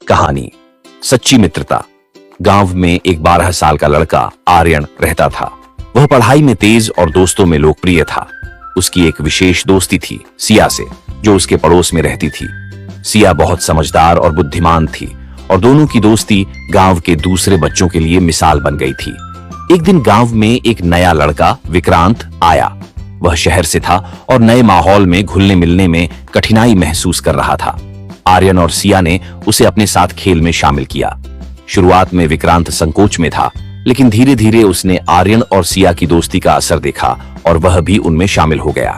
कहानी सच्ची मित्रता। गांव में एक 12 साल का लड़का आर्यन रहता था। वह पढ़ाई में तेज और दोस्तों में लोकप्रिय था। उसकी एक विशेष दोस्ती थी सिया से, जो उसके पड़ोस में रहती थी। सिया बहुत समझदार और बुद्धिमान थी और दोनों की दोस्ती गांव के दूसरे बच्चों के लिए मिसाल बन गई थी। एक दिन गांव में एक नया लड़का विक्रांत आया। वह शहर से था और नए माहौल में घुलने मिलने में कठिनाई महसूस कर रहा था। आर्यन और सिया ने उसे अपने साथ खेल में शामिल किया। शुरुआत में विक्रांत संकोच में था, लेकिन धीरे धीरे उसने आर्यन और सिया की दोस्ती का असर देखा और वह भी उनमें शामिल हो गया।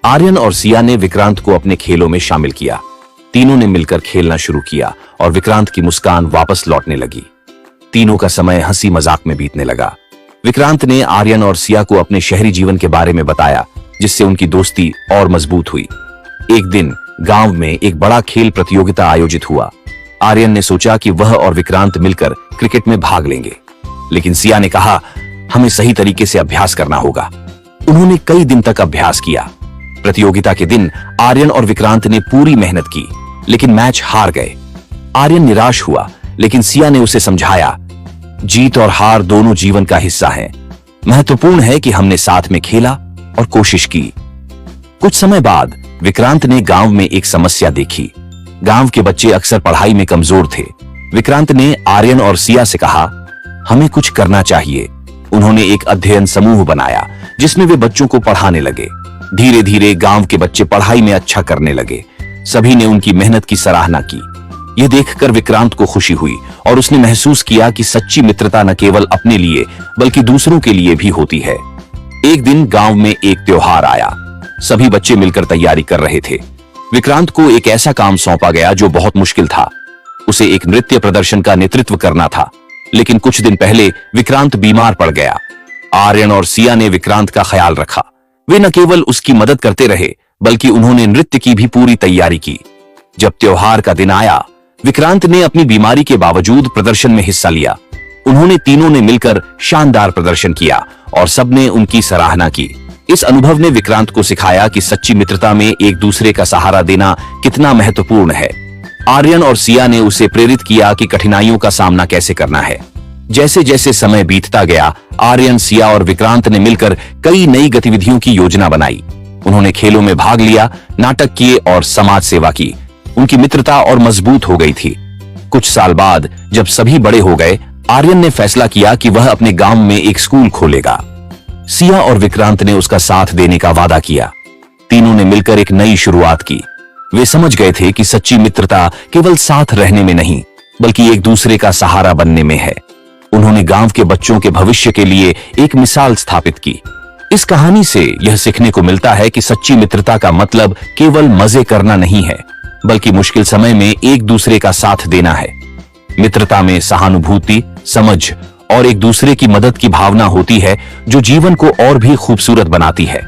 आर्यन और सिया ने विक्रांत को अपने खेलों में शामिल किया। तीनों ने मिलकर खेलना शुरू किया और विक्रांत की मुस्कान वापस लौटने लगी। तीनों का समय हंसी मजाक में बीतने लगा। विक्रांत ने आर्यन और सिया को अपने शहरी जीवन के बारे में बताया, जिससे उनकी दोस्ती और मजबूत हुई। एक दिन गांव में एक बड़ा खेल प्रतियोगिता आयोजित हुआ। आर्यन ने सोचा कि वह और विक्रांत मिलकर क्रिकेट में भाग लेंगे, लेकिन सिया ने कहा, हमें सही तरीके से अभ्यास करना होगा। उन्होंने कई दिन तक अभ्यास किया। प्रतियोगिता के दिन आर्यन और विक्रांत ने पूरी मेहनत की, लेकिन मैच हार गए। आर्यन निराश हुआ, लेकिन सिया ने उसे समझाया, जीत और हार दोनों जीवन का हिस्सा हैं। महत्वपूर्ण है कि हमने साथ में खेला और कोशिश की। कुछ समय बाद विक्रांत ने गांव में एक समस्या देखी। गांव के बच्चे अक्सर पढ़ाई में कमजोर थे। विक्रांत ने आर्यन और सिया से कहा, हमें कुछ करना चाहिए। उन्होंने एक अध्ययन समूह बनाया, जिसमें वे बच्चों को पढ़ाने लगे। धीरे धीरे गांव के बच्चे पढ़ाई में अच्छा करने लगे। सभी ने उनकी मेहनत की सराहना की। यह देखकर विक्रांत को खुशी हुई और उसने महसूस किया कि सच्ची मित्रता न केवल अपने लिए बल्कि दूसरों के लिए भी होती है। एक दिन गांव में एक त्योहार आया। सभी बच्चे मिलकर तैयारी कर रहे थे। विक्रांत को एक ऐसा काम सौंपा गया जो बहुत मुश्किल था। उसे एक नृत्य प्रदर्शन का नेतृत्व करना था, लेकिन कुछ दिन पहले विक्रांत बीमार पड़ गया। आर्यन और सिया ने विक्रांत का ख्याल रखा। वे न केवल उसकी मदद करते रहे, बल्कि उन्होंने नृत्य की भी पूरी तैयारी की। जब त्योहार का दिन आया, विक्रांत ने अपनी बीमारी के बावजूद प्रदर्शन में हिस्सा लिया। उन्होंने तीनों ने मिलकर शानदार प्रदर्शन किया और सबने उनकी सराहना की। इस अनुभव ने विक्रांत को सिखाया कि सच्ची मित्रता में एक दूसरे का सहारा देना कितना महत्वपूर्ण है। आर्यन और सिया ने उसे प्रेरित किया कि कठिनाइयों का सामना कैसे करना है। जैसे जैसे समय बीतता गया, आर्यन, सिया और विक्रांत ने मिलकर कई नई गतिविधियों की योजना बनाई। उन्होंने खेलों में भाग लिया, नाटक किए और समाज सेवा की। उनकी मित्रता और मजबूत हो गई थी। कुछ साल बाद जब सभी बड़े हो गए, आर्यन ने फैसला किया कि वह अपने गांव में एक स्कूल खोलेगा। सिया और विक्रांत ने उसका साथ देने का वादा किया। तीनों ने मिलकर एक नई शुरुआत की। वे समझ गए थे कि सच्ची मित्रता केवल साथ रहने में नहीं, बल्कि एक दूसरे का सहारा बनने में है। उन्होंने गांव के बच्चों के भविष्य के लिए एक मिसाल स्थापित की। इस कहानी से यह सीखने को मिलता है कि सच्ची मित्रता का मतलब केवल मजे करना नहीं है, बल्कि मुश्किल समय में एक दूसरे का साथ देना है। मित्रता में सहानुभूति, समझ और एक दूसरे की मदद की भावना होती है, जो जीवन को और भी खूबसूरत बनाती है।